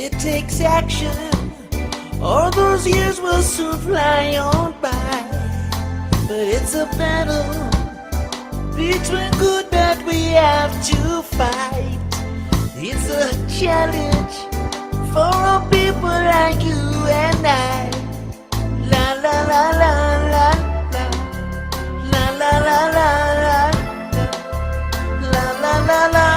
It takes action, or those years will soon fly on by. But it's a battle between good that we have to fight. It's a challenge for a people like you and I. La la la la la la la la la la la la la la.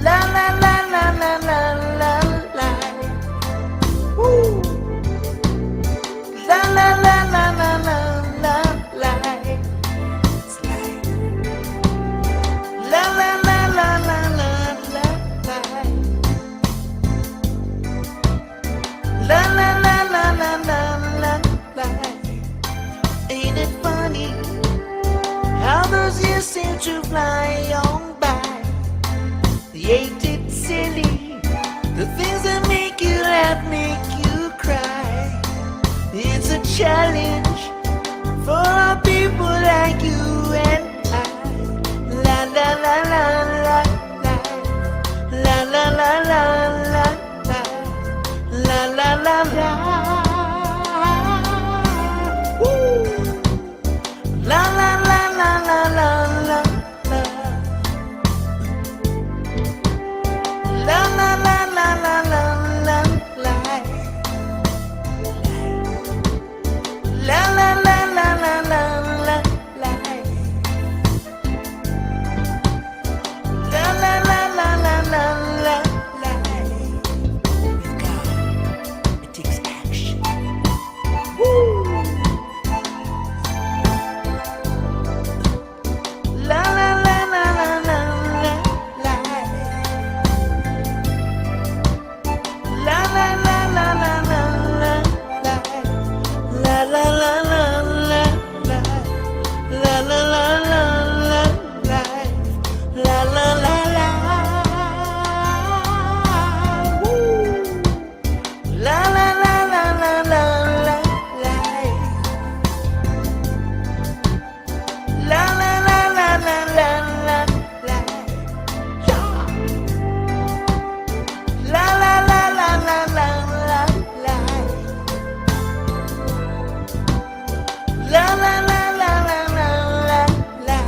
La la la la la la la la. Woo. La la la la la la la la. It's like la la la la la la la la. La la la la la la la la. Ain't it funny how those years seem to fly on by? Ain't it silly, the things that make you laugh, make you cry? It's a challenge for our people like you and I. La la la la la la la la la la la la la la la. Woo. La la la la la la la. La la la la la la la la. La la la la la la la la. La la la la la la la la. It takes action. Woo. La la la la la la la la. La la la la la la la la. La la la la la la. La la la la la la. La la la la. Woo. La la la la la la la la. La la la la la la la la. Yeah. La la la la la la la la. La la la la la la la la.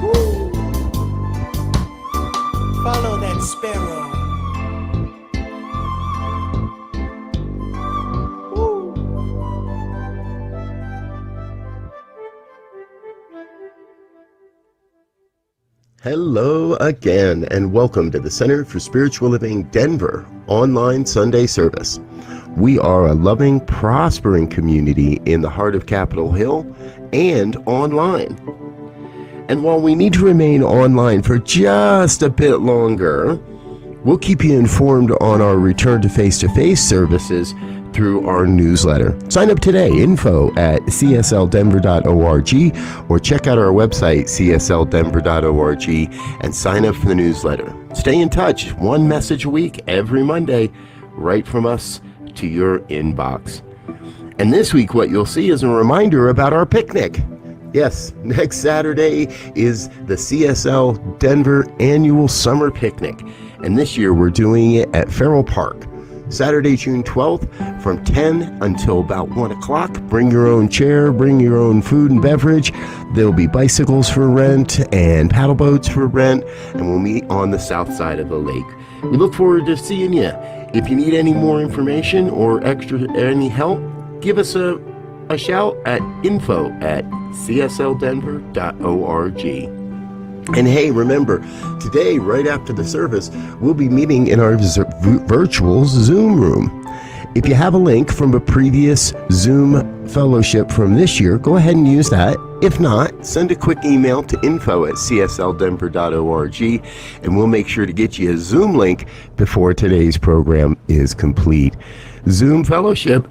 Woo. Follow that sparrow. Hello again, and welcome to the Center for Spiritual Living Denver online Sunday service. We are a loving, prospering community in the heart of Capitol Hill and online. And while we need to remain online for just a bit longer, we'll keep you informed on our return to face-to-face services through our newsletter. Sign up today, info@csldenver.org, or check out our website, csldenver.org, and sign up for the newsletter. Stay in touch, one message a week, every Monday, right from us to your inbox. And this week, what you'll see is a reminder about our picnic. Yes, next Saturday is the CSL Denver Annual Summer Picnic, and this year we're doing it at Farrell Park. Saturday, June 12th, from 10 until about 1 o'clock. Bring your own chair, bring your own food and beverage. There'll be bicycles for rent and paddle boats for rent, and we'll meet on the south side of the lake. We look forward to seeing you. If you need any more information or any help, give us a shout at info@csldenver.org. And hey, remember, today, right after the service, we'll be meeting in our virtual Zoom room. If you have a link from a previous Zoom fellowship from this year, go ahead and use that. If not, send a quick email to info@csldenver.org, and we'll make sure to get you a Zoom link before today's program is complete. Zoom fellowship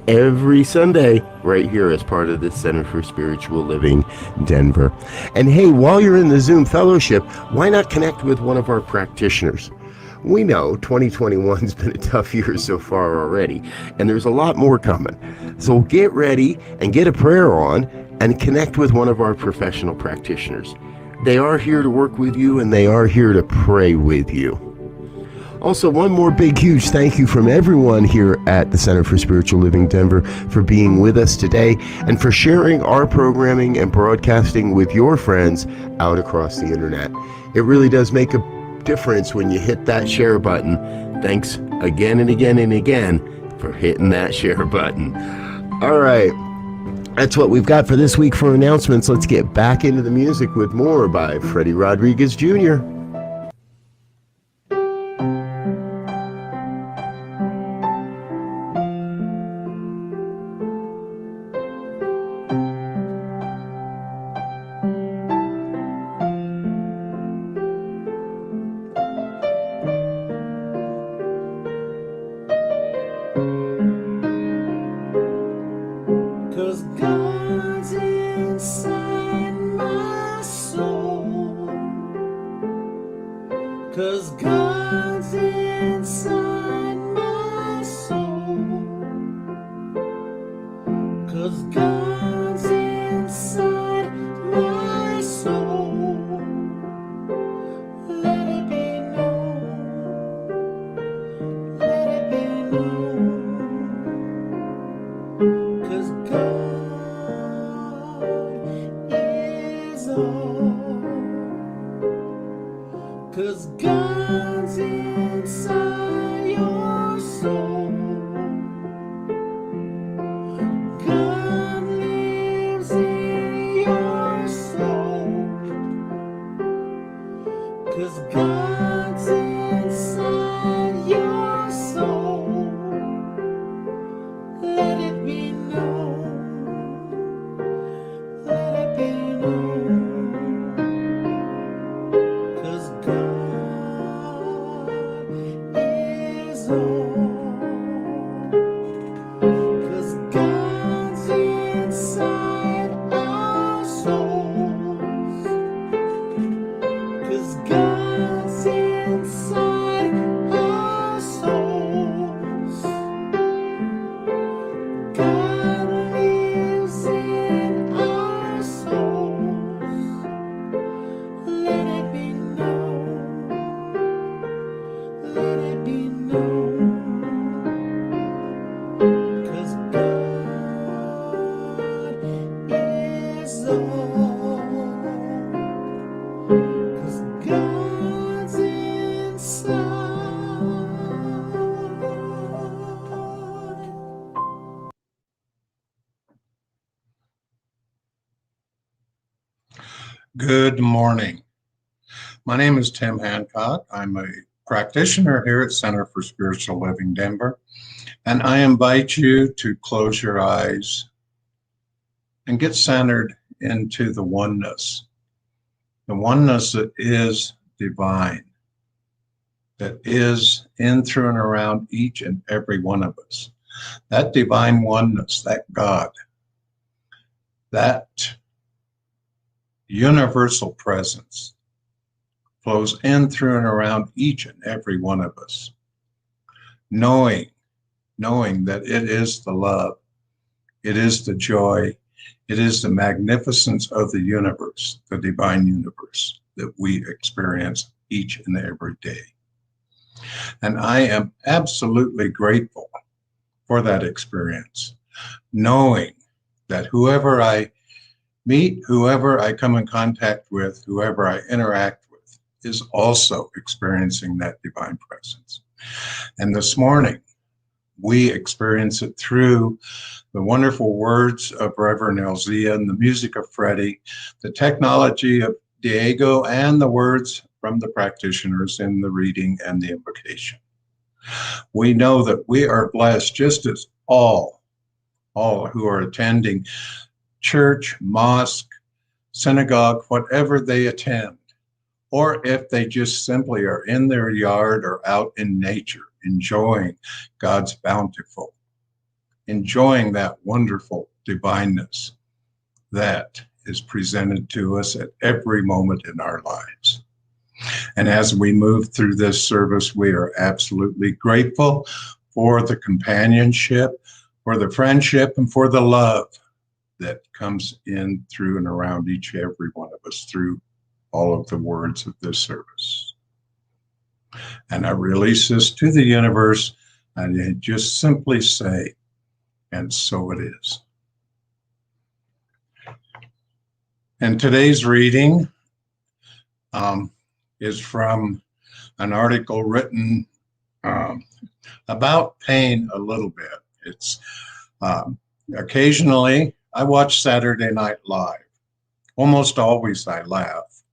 every Sunday right here as part of the Center for Spiritual Living Denver. And hey, while you're in the Zoom fellowship, why not connect with one of our practitioners? We know 2021's been a tough year so far already, and there's a lot more coming. So get ready and get a prayer on and connect with one of our professional practitioners. They are here to work with you, and they are here to pray with you. Also, one more big, huge thank you from everyone here at the Center for Spiritual Living Denver for being with us today and for sharing our programming and broadcasting with your friends out across the internet. It really does make a difference when you hit that share button. Thanks again and again and again for hitting that share button. All right. That's what we've got for this week for announcements. Let's get back into the music with more by Freddy Rodriguez Jr. Good morning. My name is Tim Hancock. I'm a practitioner here at Center for Spiritual Living Denver, and I invite you to close your eyes and get centered into the oneness that is divine, that is in, through, and around each and every one of us. That divine oneness, that God, that universal presence flows in, through, and around each and every one of us, knowing that it is the love, it is the joy, it is the magnificence of the universe, the divine universe that we experience each and every day. And I am absolutely grateful for that experience, knowing that whoever I meet, whoever I come in contact with, whoever I interact with, is also experiencing that divine presence. And this morning, we experience it through the wonderful words of Reverend Elzia and the music of Freddy, the technology of Diego, and the words from the practitioners in the reading and the invocation. We know that we are blessed, just as all who are attending church, mosque, synagogue, whatever they attend, or if they just simply are in their yard or out in nature, enjoying God's bountiful, enjoying that wonderful divineness that is presented to us at every moment in our lives. And as we move through this service, we are absolutely grateful for the companionship, for the friendship, and for the love that comes in through and around each and every one of us through all of the words of this service. And I release this to the universe, and I just simply say, and so it is. And today's reading is from an article written about pain a little bit. It's occasionally I watch Saturday Night Live. Almost always I laugh,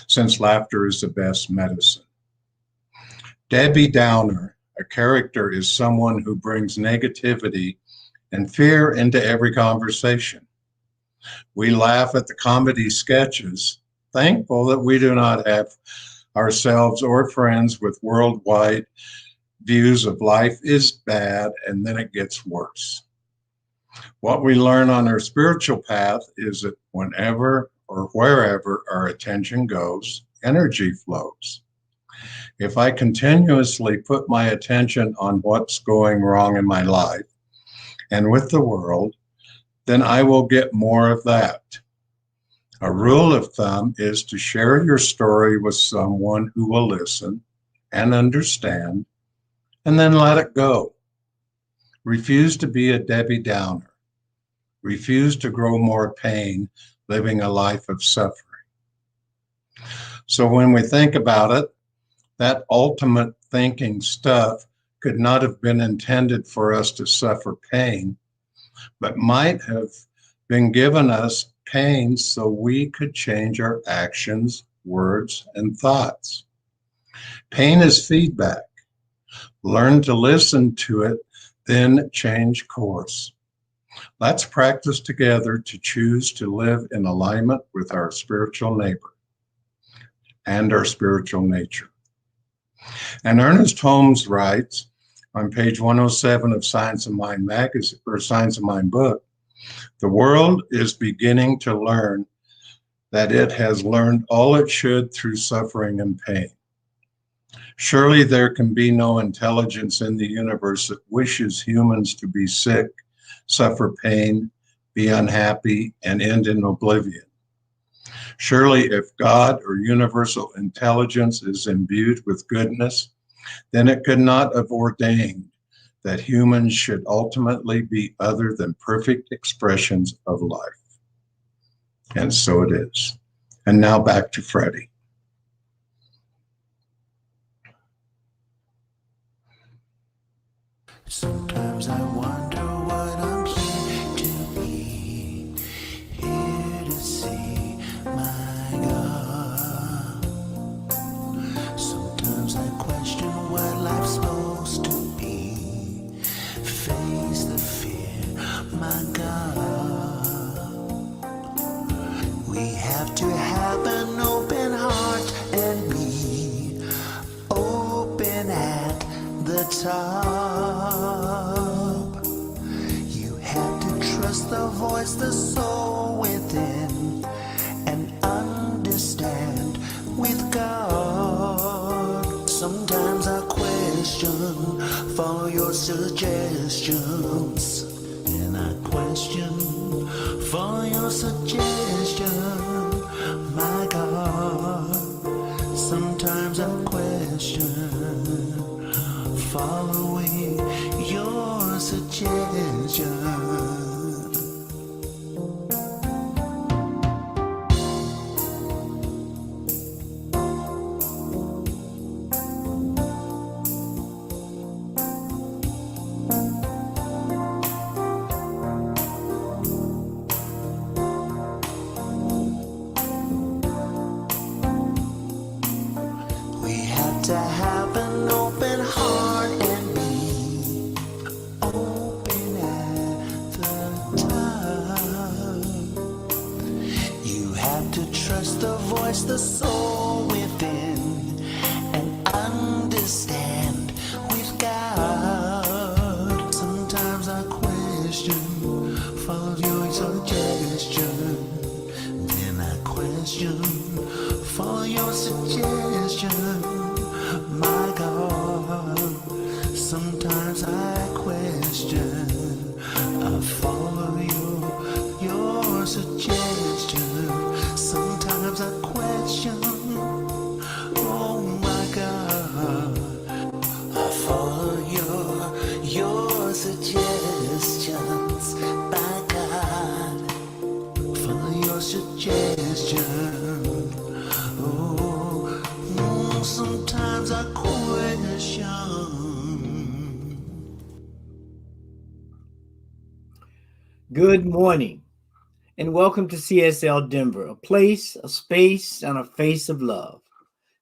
since laughter is the best medicine. Debbie Downer, a character, is someone who brings negativity and fear into every conversation. We laugh at the comedy sketches, thankful that we do not have ourselves or friends with worldwide views of life is bad, and then it gets worse. What we learn on our spiritual path is that whenever or wherever our attention goes, energy flows. If I continuously put my attention on what's going wrong in my life and with the world, then I will get more of that. A rule of thumb is to share your story with someone who will listen and understand, and then let it go. Refuse to be a Debbie Downer. Refuse to grow more pain living a life of suffering. So when we think about it, that ultimate thinking stuff could not have been intended for us to suffer pain, but might have been given us pain so we could change our actions, words, and thoughts. Pain is feedback. Learn to listen to it, then change course. Let's practice together to choose to live in alignment with our spiritual neighbor and our spiritual nature. And Ernest Holmes writes on page 107 of Science of Mind magazine, or Science of Mind book, the world is beginning to learn that it has learned all it should through suffering and pain. Surely there can be no intelligence in the universe that wishes humans to be sick, suffer pain, be unhappy, and end in oblivion. Surely if God or universal intelligence is imbued with goodness, then it could not have ordained that humans should ultimately be other than perfect expressions of life. And so it is. And now back to Freddy. Sometimes I wonder what I'm here to be, here to see my God. Sometimes I question what life's supposed to be, face the fear, my God. We have to have an open heart and be open at the top. You have to trust the voice, the soul within, and understand with God. Sometimes I question, follow your suggestions, and I question, follow your suggestion, my God. Sometimes I question, following your suggestion. We have to have an open heart and be open at the top. You have to trust the voice, the soul within, and understand with God. Sometimes I question, follow your suggestion. Then I question, follow your suggestion. suggestions, by God, for your suggestion. Oh, sometimes I question. Good morning, and welcome to CSL Denver, a place, a space, and a face of love.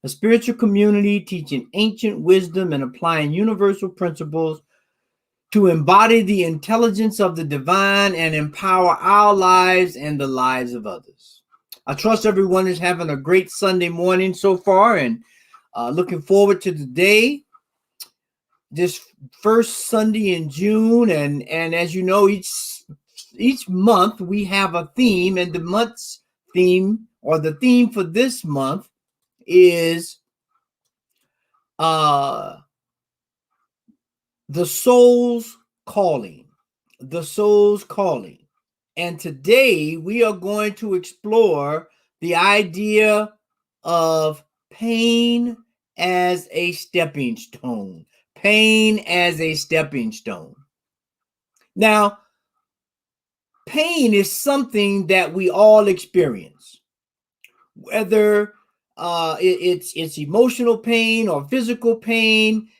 A spiritual community teaching ancient wisdom and applying universal principles to embody the intelligence of the divine and empower our lives and the lives of others. I trust everyone is having a great Sunday morning so far and looking forward to the day, this first Sunday in June. And as you know, each month we have a theme, and the month's theme, or the theme for this month, is the soul's calling. The soul's calling. And today we are going to explore the idea of pain as a stepping stone. Pain as a stepping stone. Now, pain is something that we all experience, whether it's emotional pain or physical pain,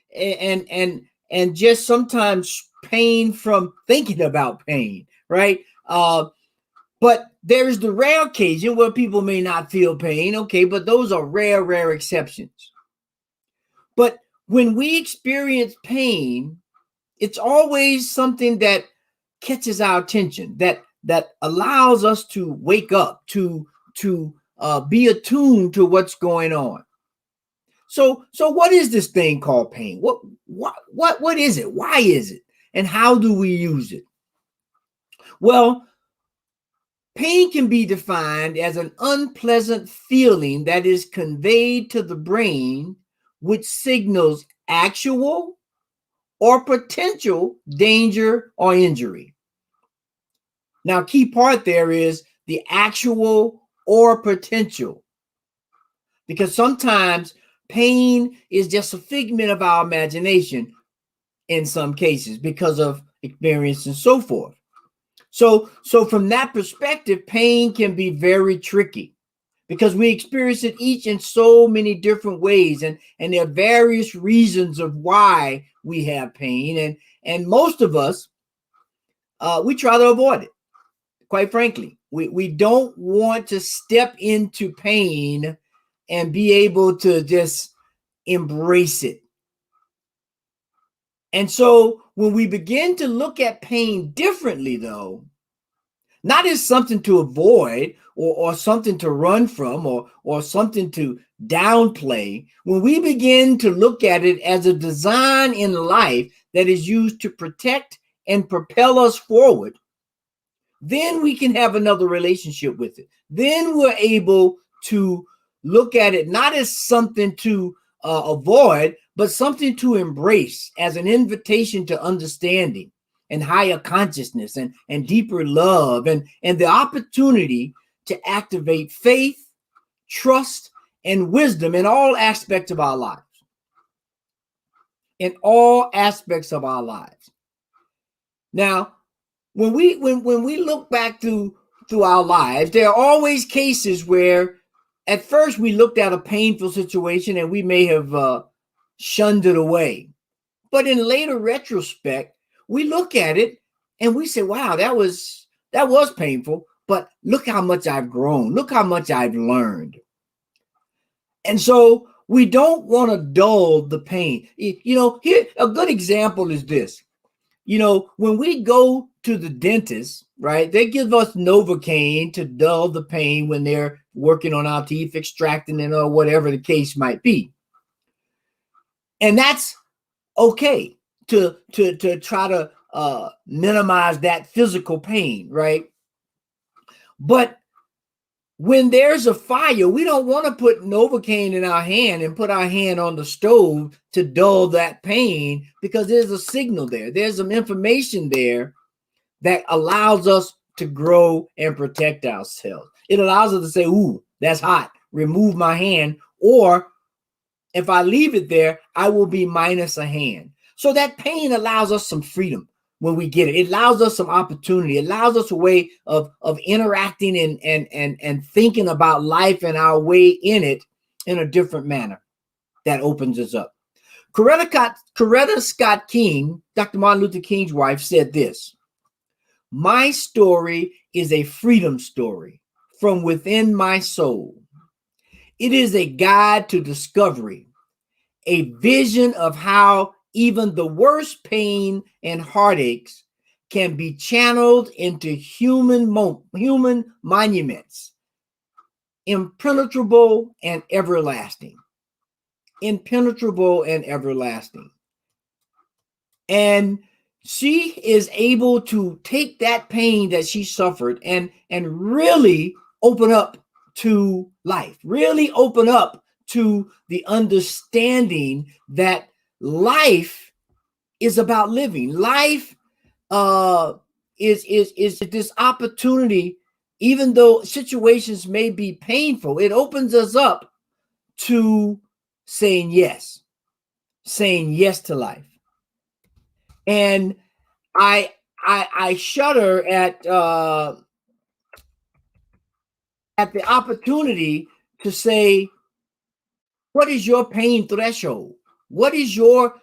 and just sometimes pain from thinking about pain, right? But there's the rare occasion where people may not feel pain, okay, but those are rare exceptions. But when we experience pain, it's always something that catches our attention, that allows us to wake up, to be attuned to what's going on. So what is this thing called pain? What is it? Why is it? And how do we use it? Well, pain can be defined as an unpleasant feeling that is conveyed to the brain, which signals actual or potential danger or injury. Now, key part there is the actual or potential, because sometimes pain is just a figment of our imagination in some cases because of experience and so forth. So from that perspective, pain can be very tricky because we experience it each in so many different ways, and there are various reasons of why we have pain, and most of us we try to avoid it. Quite frankly, we don't want to step into pain and be able to just embrace it. And so when we begin to look at pain differently, though, not as something to avoid or something to run from or something to downplay, when we begin to look at it as a design in life that is used to protect and propel us forward, then we can have another relationship with it. Then we're able to look at it not as something to avoid, but something to embrace as an invitation to understanding and higher consciousness and deeper love and the opportunity to activate faith, trust, and wisdom in all aspects of our lives. In all aspects of our lives. Now, when we look back through our lives, there are always cases where at first we looked at a painful situation and we may have shunned it away. But in later retrospect, we look at it and we say, wow, that was painful, but look how much I've grown. Look how much I've learned. And so we don't want to dull the pain. You know, here a good example is this. You know, when we go to the dentist, right, they give us Novocaine to dull the pain when they're working on our teeth, extracting it or whatever the case might be. And that's okay to try to minimize that physical pain, right? But when there's a fire, we don't want to put Novocaine in our hand and put our hand on the stove to dull that pain, because there's a signal there. There's some information there that allows us to grow and protect ourselves. It allows us to say, ooh, that's hot. Remove my hand. Or if I leave it there, I will be minus a hand. So that pain allows us some freedom. when we get it. It allows us some opportunity. It allows us a way of interacting and thinking about life and our way in it in a different manner that opens us up. Coretta Scott King, Dr. Martin Luther King's wife, said this: "My story is a freedom story from within my soul. It is a guide to discovery, a vision of how even the worst pain and heartaches can be channeled into human monuments, impenetrable and everlasting." Impenetrable and everlasting. And she is able to take that pain that she suffered and really open up to life, really open up to the understanding that life is about living. Life is this opportunity. Even though situations may be painful, it opens us up to saying yes to life. And I shudder at the opportunity to say, what is your pain threshold? What is your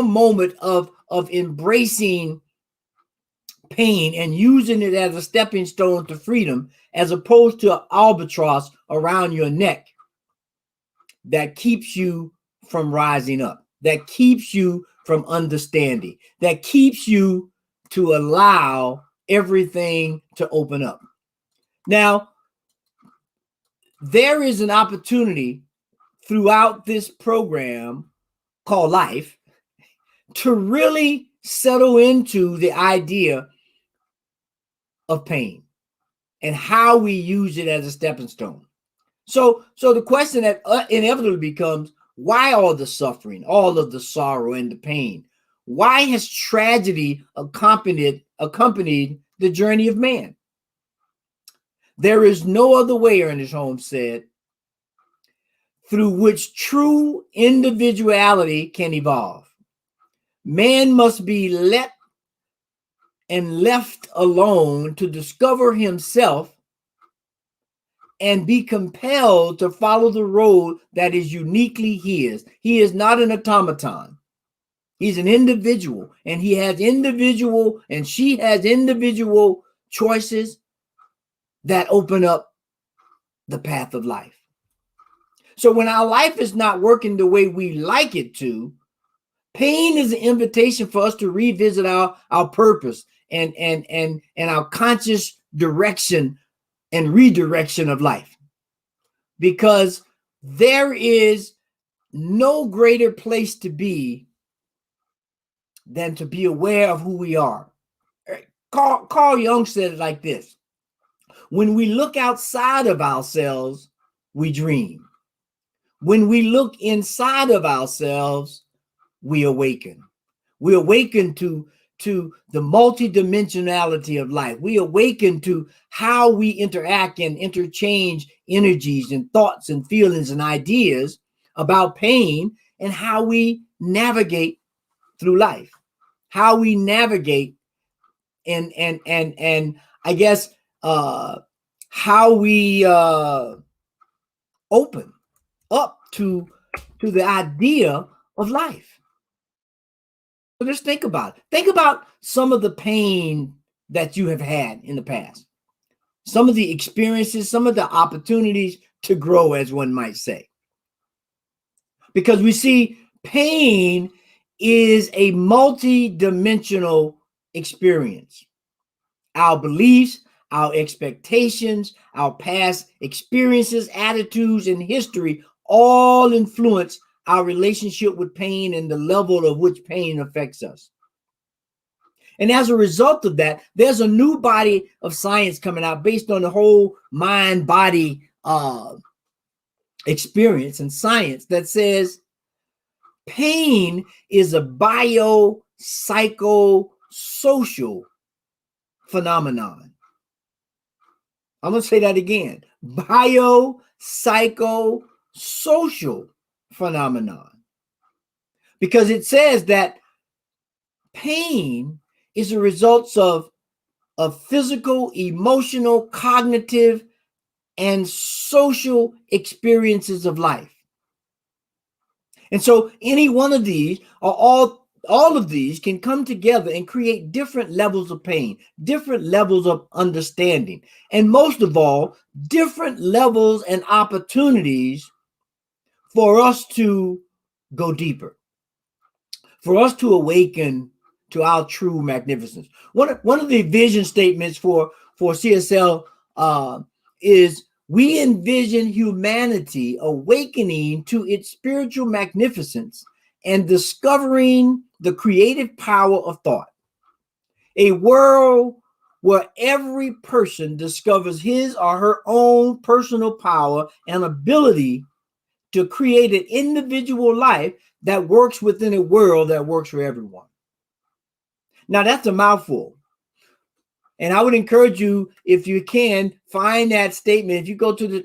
moment of embracing pain and using it as a stepping stone to freedom, as opposed to an albatross around your neck that keeps you from rising up, that keeps you from understanding, that keeps you to allow everything to open up. Now, there is an opportunity throughout this program called life to really settle into the idea of pain and how we use it as a stepping stone. So the question that inevitably becomes, why all the suffering, all of the sorrow and the pain? Why has tragedy accompanied the journey of man? There is no other way, Ernest Holmes said, through which true individuality can evolve. Man must be left alone to discover himself and be compelled to follow the road that is uniquely his. He is not an automaton. He's an individual, and he has individual, and she has individual choices that open up the path of life. So when our life is not working the way we like it to, pain is an invitation for us to revisit our purpose and our conscious direction and redirection of life, because there is no greater place to be than to be aware of who we are. Carl Jung said it like this: when we look outside of ourselves, we dream. When we look inside of ourselves, we awaken. We awaken to the multidimensionality of life. We awaken to how we interact and interchange energies and thoughts and feelings and ideas about pain, and how we navigate through life, how we navigate and I guess how we open up to the idea of life. So just think about it. Think about some of the pain that you have had in the past, some of the experiences, some of the opportunities to grow, as one might say. Because we see pain is a multi-dimensional experience. Our beliefs, our expectations, our past experiences, attitudes, and history all influence our relationship with pain and the level of which pain affects us. And as a result of that, there's a new body of science coming out based on the whole mind-body experience and science that says pain is a biopsychosocial phenomenon. I'm going to say that again. Biopsychosocial phenomenon. Because it says that pain is a result of physical, emotional, cognitive, and social experiences of life. And so any one of these, or all of these, can come together and create different levels of pain, different levels of understanding, and most of all, different levels and opportunities for us to go deeper, for us to awaken to our true magnificence. One of the vision statements for CSL is, we envision humanity awakening to its spiritual magnificence and discovering the creative power of thought. A world where every person discovers his or her own personal power and ability to create an individual life that works within a world that works for everyone. Now, that's a mouthful. And I would encourage you, if you can, find that statement. If you go to the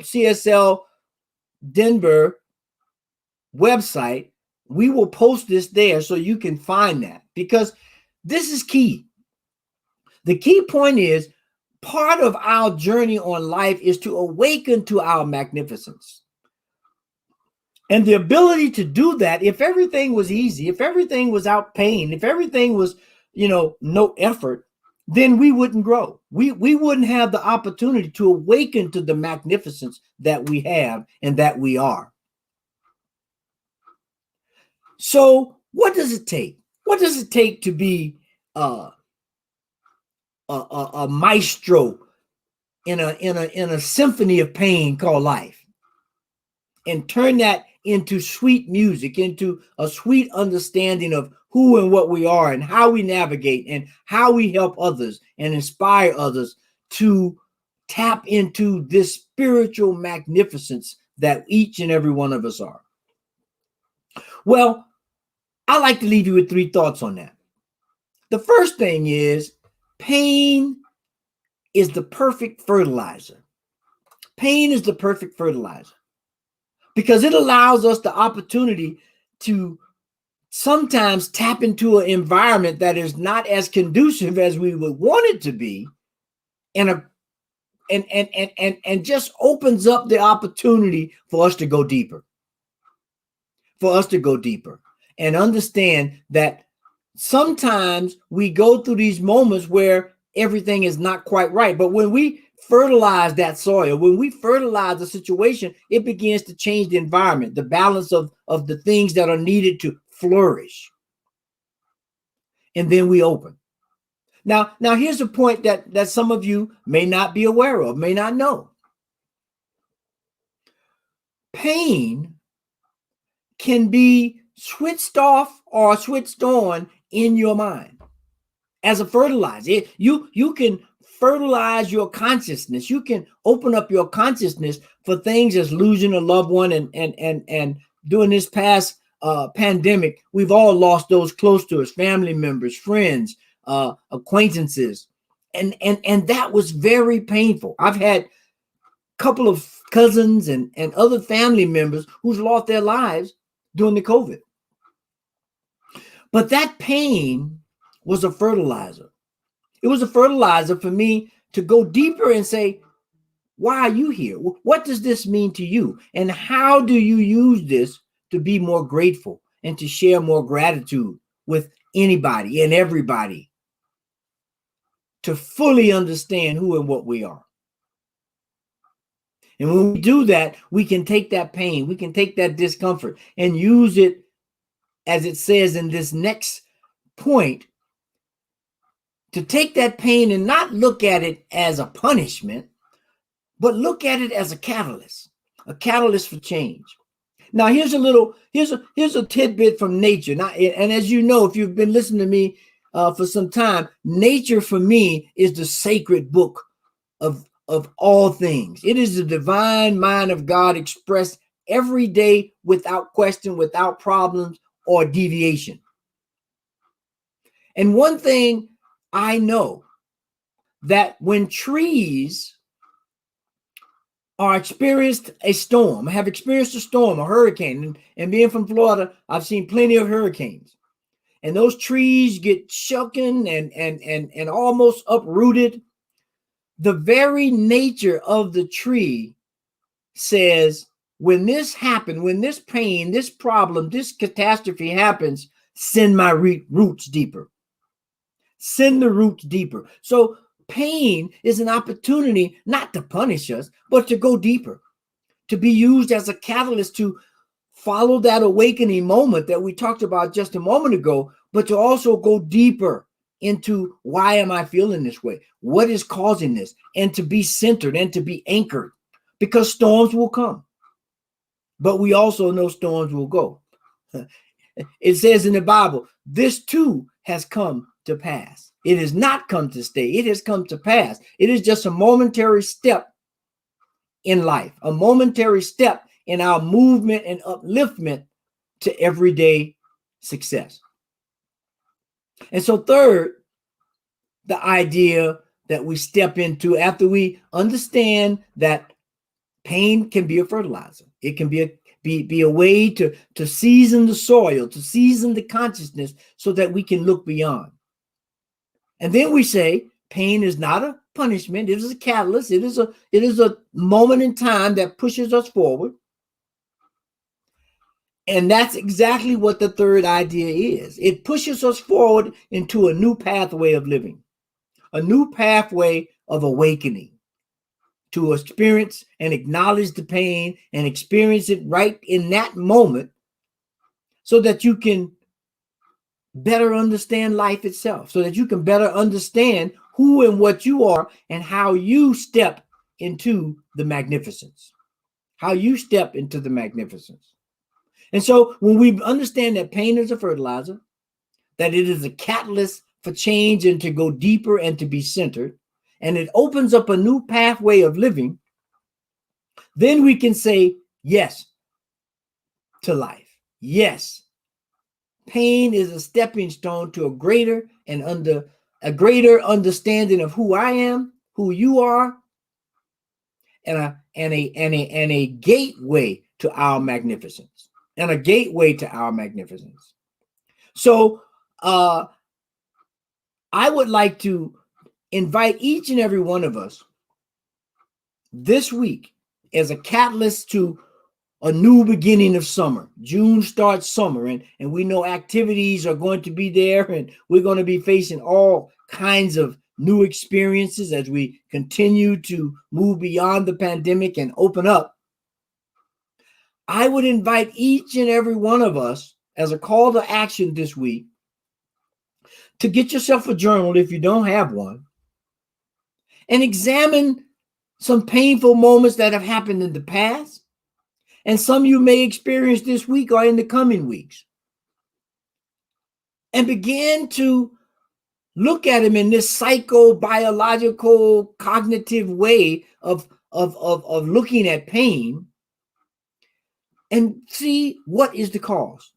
CSL Denver website, we will post this there so you can find that, because this is key. The key point is, part of our journey on life is to awaken to our magnificence. And the ability to do that, if everything was easy, if everything was out pain, if everything was, no effort, then we wouldn't grow. We wouldn't have the opportunity to awaken to the magnificence that we have and that we are. So what does it take? What does it take to be a maestro in a symphony of pain called life, and turn that into sweet music, into a sweet understanding of who and what we are and how we navigate and how we help others and inspire others to tap into this spiritual magnificence that each and every one of us are? Well, I like to leave you with 3 thoughts on that. The first thing is, pain is the perfect fertilizer. Pain is the perfect fertilizer because it allows us the opportunity to sometimes tap into an environment that is not as conducive as we would want it to be, and just opens up the opportunity for us to go deeper, and understand that sometimes we go through these moments where everything is not quite right. But when we fertilize that soil, when we fertilize the situation, it begins to change the environment, the balance of the things that are needed to flourish. And then we open. Now here's a point that some of you may not be aware of, may not know. Pain can be switched off or switched on in your mind as a fertilizer. You can fertilize your consciousness. You can open up your consciousness for things as losing a loved one, and during this past pandemic, we've all lost those close to us, family members, friends, acquaintances, and that was very painful. I've had a couple of cousins and other family members who's lost their lives during the COVID. But that pain was a fertilizer. It was a fertilizer for me to go deeper and say, why are you here? What does this mean to you? And how do you use this to be more grateful and to share more gratitude with anybody and everybody, to fully understand who and what we are? And when we do that, we can take that pain, we can take that discomfort and use it, as it says in this next point, to take that pain and not look at it as a punishment, but look at it as a catalyst for change. Now, here's a tidbit from nature. Now, and as you know, if you've been listening to me for some time, nature for me is the sacred book of all things. It is the divine mind of God expressed every day without question, without problems or deviation. And one thing I know, that when trees are experienced a storm, a hurricane, and being from Florida, I've seen plenty of hurricanes. and those trees get shucking and almost uprooted, the very nature of the tree says, when this happened, when this pain, this problem, this catastrophe happens, send my roots deeper. Send the roots deeper. So pain is an opportunity not to punish us, but to go deeper, to be used as a catalyst to follow that awakening moment that we talked about just a moment ago, but to also go deeper into why am I feeling this way? What is causing this? And to be centered and to be anchored, because storms will come. But we also know storms will go. It says in the Bible, this too has come to pass. It has not come to stay. It has come to pass. It is just a momentary step in life, a momentary step in our movement and upliftment to everyday success. And so third, the idea that we step into after we understand that pain can be a fertilizer. It can be a way to season the soil, to season the consciousness so that we can look beyond. And then we say pain is not a punishment. It is a catalyst. It is a moment in time that pushes us forward. And that's exactly what the third idea is. It pushes us forward into a new pathway of living, a new pathway of awakening, to experience and acknowledge the pain and experience it right in that moment so that you can better understand life itself, so that you can better understand who and what you are and how you step into the magnificence, how you step into the magnificence. And so when we understand that pain is a fertilizer, that it is a catalyst for change and to go deeper and to be centered, and it opens up a new pathway of living, then we can say yes to life. Yes, pain is a stepping stone to a greater understanding of who I am, who you are, and a gateway to our magnificence. And a gateway to our magnificence. So I would like to invite each and every one of us this week as a catalyst to a new beginning of summer. June starts summer, and we know activities are going to be there, and we're going to be facing all kinds of new experiences as we continue to move beyond the pandemic and open up. I would invite each and every one of us as a call to action this week to get yourself a journal if you don't have one and examine some painful moments that have happened in the past and some you may experience this week or in the coming weeks, and begin to look at them in this psychobiological cognitive way of looking at pain and see what is the cause.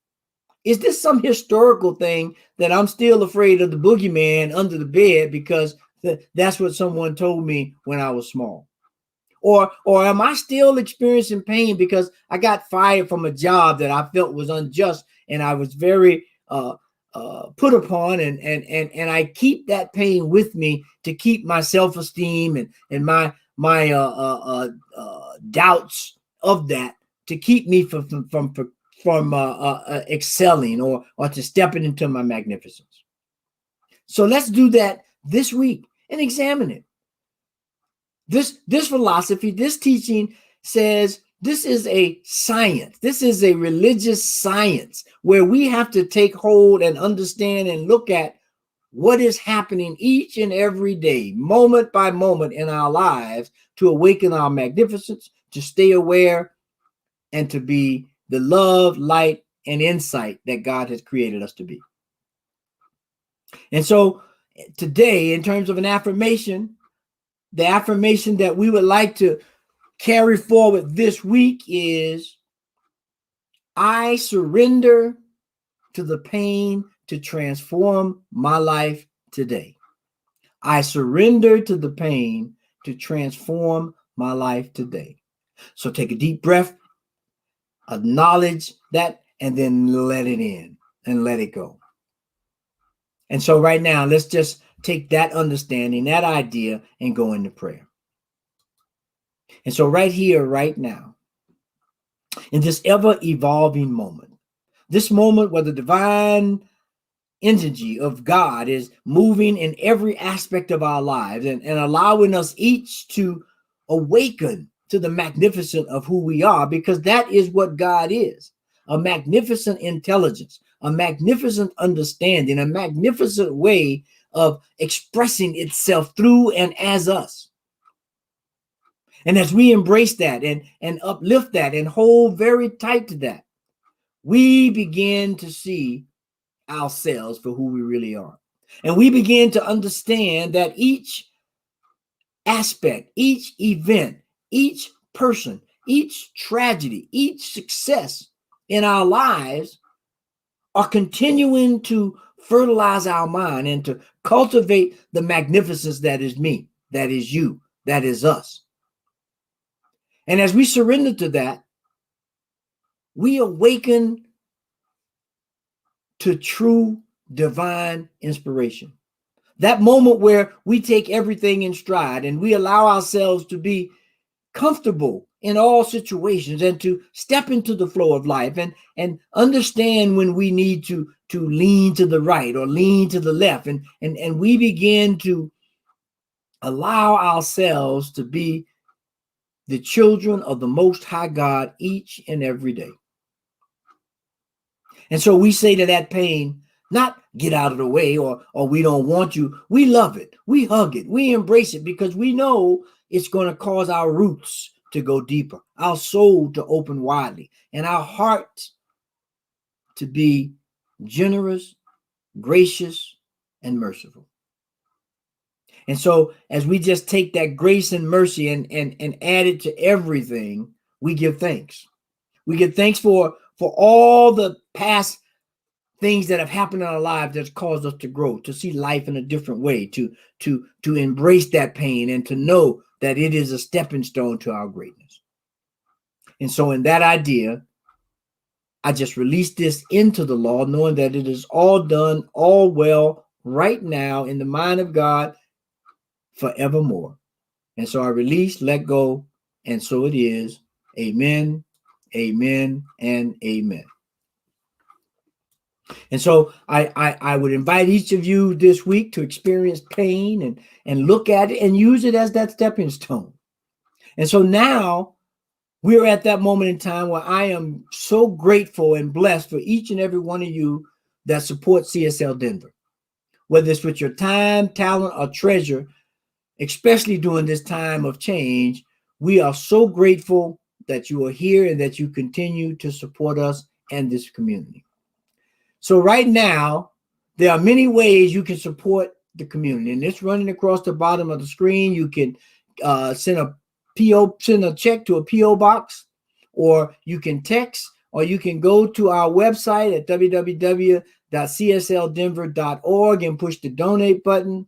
Is this some historical thing that I'm still afraid of the boogeyman under the bed because that's what someone told me when I was small? Or am I still experiencing pain because I got fired from a job that I felt was unjust and I was very put upon, and I keep that pain with me to keep my self-esteem and my doubts of that, to keep me from excelling or to stepping into my magnificence. So let's do that this week and examine it. This philosophy, this teaching says this is a science. This is a religious science where we have to take hold and understand and look at what is happening each and every day, moment by moment in our lives, to awaken our magnificence, to stay aware, and to be the love, light, and insight that God has created us to be. And so today, in terms of an affirmation, the affirmation that we would like to carry forward this week is, I surrender to the pain to transform my life today. I surrender to the pain to transform my life today. So take a deep breath, acknowledge that, and then let it in and let it go. And so right now, let's just take that understanding, that idea, and go into prayer. And so right here, right now, in this ever-evolving moment, this moment where the divine energy of God is moving in every aspect of our lives and allowing us each to awaken to the magnificence of who we are, because that is what God is, a magnificent intelligence, a magnificent understanding, a magnificent way of expressing itself through and as us. And as we embrace that and uplift that and hold very tight to that, we begin to see ourselves for who we really are. And we begin to understand that each aspect, each event, each person, each tragedy, each success in our lives are continuing to fertilize our mind and to cultivate the magnificence that is me, that is you, that is us. And as we surrender to that, we awaken to true divine inspiration. That moment where we take everything in stride and we allow ourselves to be comfortable in all situations and to step into the flow of life and understand when we need to lean to the right or lean to the left. And we begin to allow ourselves to be the children of the Most High God each and every day. And so we say to that pain, not get out of the way or we don't want you. We love it. We hug it. We embrace it because we know it's going to cause our roots to go deeper, our soul to open widely, and our heart to be generous, gracious, and merciful. And so as we just take that grace and mercy and add it to everything, we give thanks. We give thanks for all the past things that have happened in our lives that's caused us to grow, to see life in a different way, to embrace that pain and to know that it is a stepping stone to our greatness. And so in that idea, I just release this into the law, knowing that it is all done, all well, right now in the mind of God forevermore. And so I release, let go, and so it is. Amen, amen, and amen. And so I would invite each of you this week to experience pain and look at it and use it as that stepping stone. And so now we're at that moment in time where I am so grateful and blessed for each and every one of you that support CSL Denver, whether it's with your time, talent, or treasure, especially during this time of change. We are so grateful that you are here and that you continue to support us and this community. So right now, there are many ways you can support the community, and it's running across the bottom of the screen. You can send a check to a PO box, or you can text, or you can go to our website at www.csldenver.org and push the donate button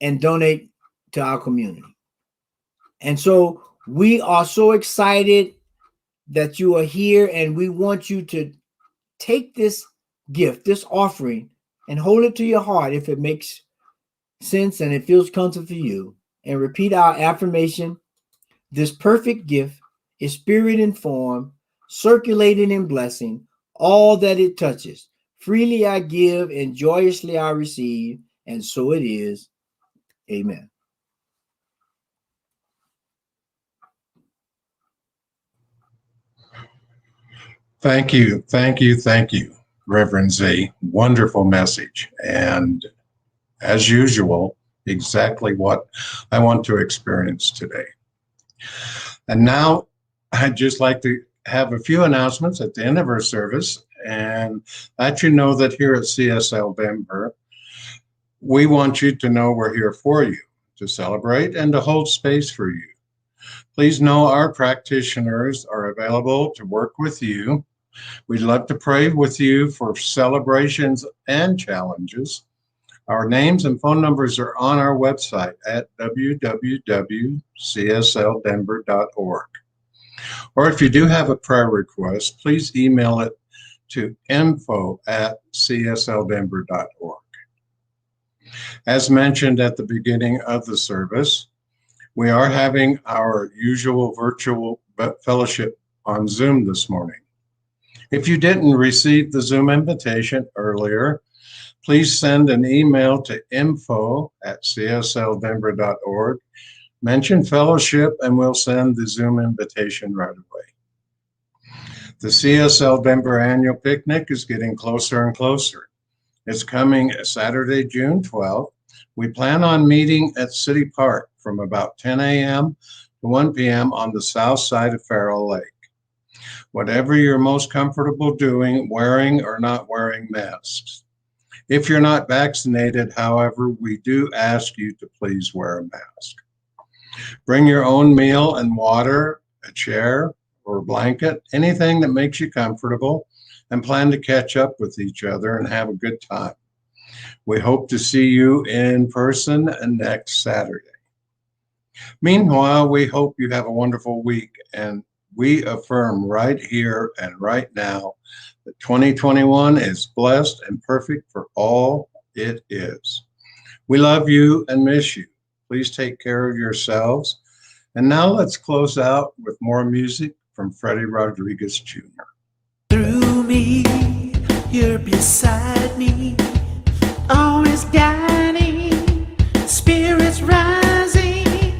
and donate to our community. And so we are so excited that you are here, and we want you to take this gift, this offering, and hold it to your heart if it makes sense and it feels comfortable for you. And repeat our affirmation. This perfect gift is spirit informed, circulating in blessing all that it touches. Freely I give and joyously I receive, and so it is. Amen. Thank you, thank you, thank you, Reverend Z. Wonderful message. And as usual, exactly what I want to experience today. And now I'd just like to have a few announcements at the end of our service and let you know that here at CSL Denver, we want you to know we're here for you, to celebrate and to hold space for you. Please know our practitioners are available to work with you. We'd love to pray with you for celebrations and challenges. Our names and phone numbers are on our website at www.csldenver.org. Or if you do have a prayer request, please email it to info@csldenver.org. As mentioned at the beginning of the service, we are having our usual virtual fellowship on Zoom this morning. If you didn't receive the Zoom invitation earlier, please send an email to info@csldenver.org. Mention fellowship and we'll send the Zoom invitation right away. The CSL Denver annual picnic is getting closer and closer. It's coming Saturday, June 12th. We plan on meeting at City Park from about 10 a.m. to 1 p.m. on the south side of Farrell Lake. Whatever you're most comfortable doing, wearing or not wearing masks. If you're not vaccinated, however, we do ask you to please wear a mask. Bring your own meal and water, a chair or a blanket, anything that makes you comfortable, and plan to catch up with each other and have a good time. We hope to see you in person next Saturday. Meanwhile, we hope you have a wonderful week, and we affirm right here and right now that 2021 is blessed and perfect for all it is. We love you and miss you. Please take care of yourselves. And now let's close out with more music from Freddy Rodriguez Jr. Through me, you're beside me, always guiding, spirits rising,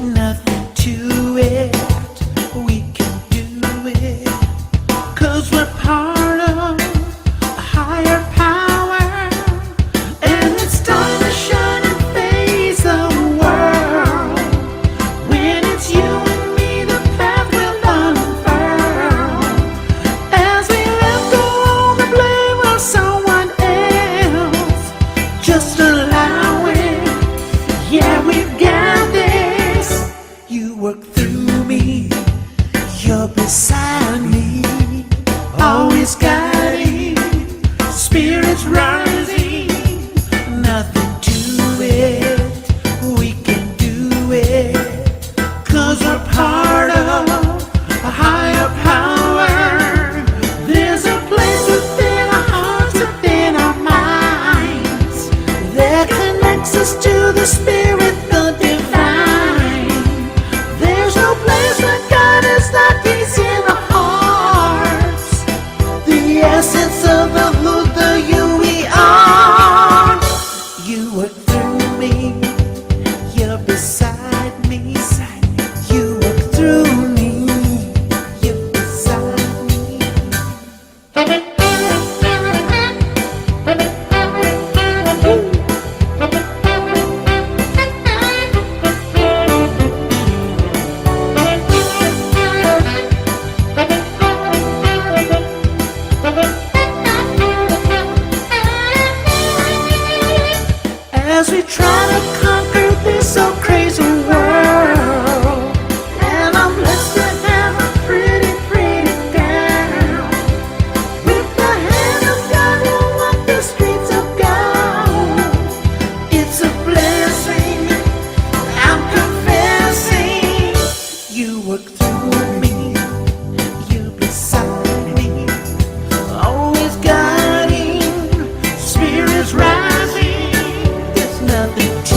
nothing to it, we can do it, 'cause we're part of a higher power, and it's time to shine and face the world. When it's you and me, the path will unfurl, as we let go of the blame of someone else. Just allow it, yeah, we've got this. You work through me, you're beside me, always guiding, spirits rising, nothing to it, we can do it, 'cause we're part of a higher power. There's a place within our hearts, within our minds, that connects us to the spirit, the divine. There's no place where God is not, He's in our hearts. The essence of the who, the you we are. You work through me, you're beside me. You work through me, you're beside me. As we try to conquer this so crazy world, and I'm blessed to have a pretty, pretty girl. With the hand of God, we'll walk the streets of gold. It's a blessing, I'm confessing. You work through me, you're beside me, always guiding, spirits rising. There's nothing to